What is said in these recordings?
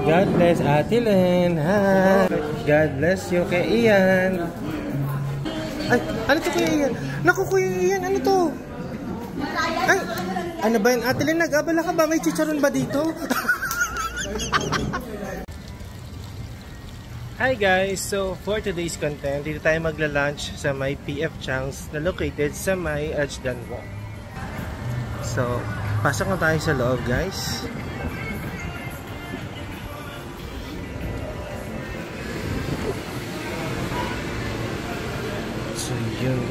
God bless Ate Len. Hi. God bless you kay Ian. Ay, ano to Kuya Ian? Naku Kuya Ian, ano to? Ay, ano ba yun? Ate Len, nag-abala ka ba? May chicharon ba dito? Hi guys! So, for today's content, dito tayo magla-lunch sa may PF Chang's na located sa may Ajdan Walk. So, pasok na tayo sa loob guys. So, yun.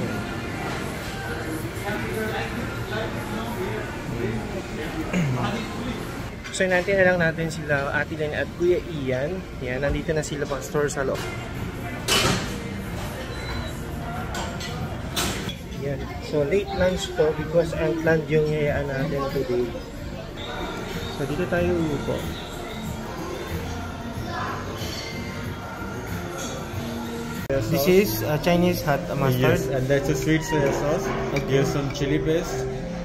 So, natin na lang natin sila, Ate Len at Kuya Ian. Yan, nandito na sila pang store sa loob. Yan. So, late lunch to because unplanned yung yayaan natin today. So, dito tayo uupo. This is Chinese hot mustard. Yes, and that's a sweet soya sauce. Here's some chili paste.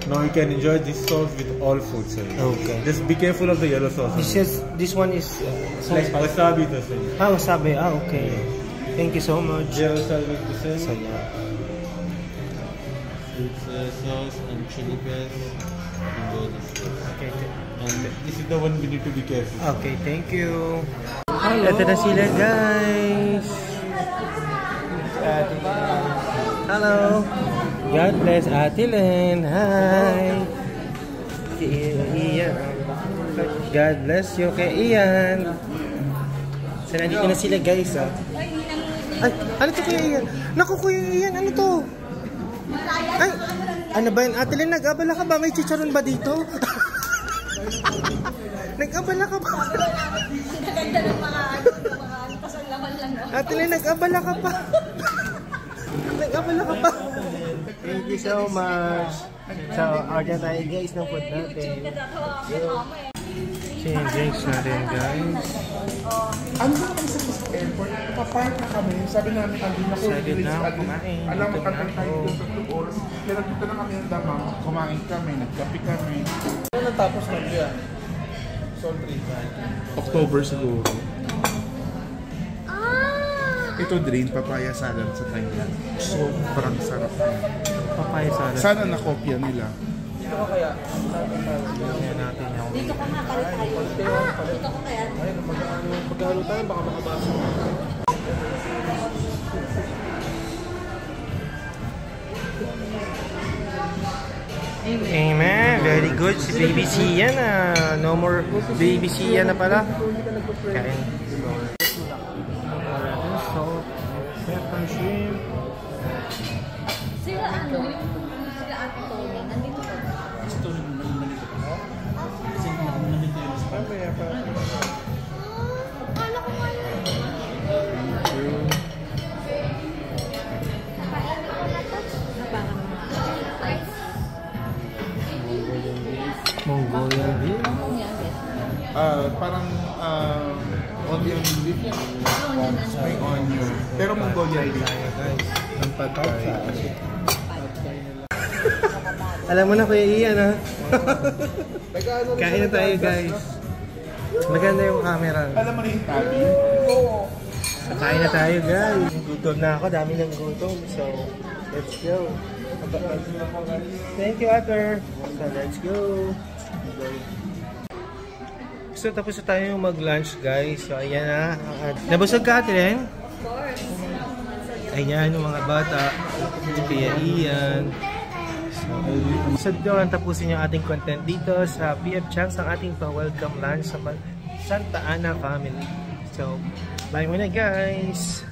Now you can enjoy this sauce with all food, sir. Okay. Just be careful of the yellow sauce. This one is like wasabi, the same. Ah, wasabi. Ah, okay. Thank you so much. Yeah, wasabi the same. So, yeah. Sweet soya sauce and chili paste. Enjoy this sauce. Okay. And this is the one we need to be careful. Okay, thank you. Ito na sila, guys. Hello. God bless Ate Len. Hi. Ian. God bless you kay Ian. So, nandito na sila guys. Oh. Ay, ano to Kuya Ian? Naku Kuya Ian, ano to? Ay, ano ba yun? Ate Len, nag-abala ka ba? May chicharon ba dito? Nag-abala ka ba? Ganda ng mga pasanlaman lang. Ate Len, nag-abala ka pa. Nag-abala ka pa. Thank you so much. So, order tayo guys ng food natin. So, yung drinks natin guys. Ano ba kami sa airport? Papark na kami. Sabi namin, Excited na ako kumain. Alam mo, Dito na tagal tayo ako. ng 3 oras. Kaya nandito na kami ng damang. Kumain kami, nagkape kami. Ano natapos na yan? Sorry. October siguro. Ito drain, papaya salad sa Thailand. So, parang sarap na. Papaya salad. Sana nakopya nila. Dito ko kaya? Tingnan natin yung... Dito ka nga pala tayo. Dito ko kaya. Ay, pag-ano tayo, baka makabasa. Amen. Very good. Si Baby Sia na. No more Baby Sia na pala. Kain. Salt, pepper, shrimp. Sila ano, sila Ate Tony, nandito ka ba? Akala ko nga yun. Nakain ko na to. Na parang mga ice. Mongolian beef. Yan, yes. Parang onion leaf. May onion. Pero Mongolian beef. Guys, ang pagkain. Alam mo na Kuya Ian ha? Kain na tayo guys. Maganda yung camera. Alam mo na yung tabi? Kain na tayo guys. Gutom na ako, dami ng gutom. So, let's go. Thank you Ater. So, let's go. So, tapos na tayo mag-lunch guys. So, ayan na. Nabusog ka Ate Len? Of course. Ayan yung mga bata. Si Kuya Ian. So, dito lang tapusin yung ating content dito sa PF Chang's, ang ating pa-welcome lunch sa Santa Ana family. So, bye muna guys!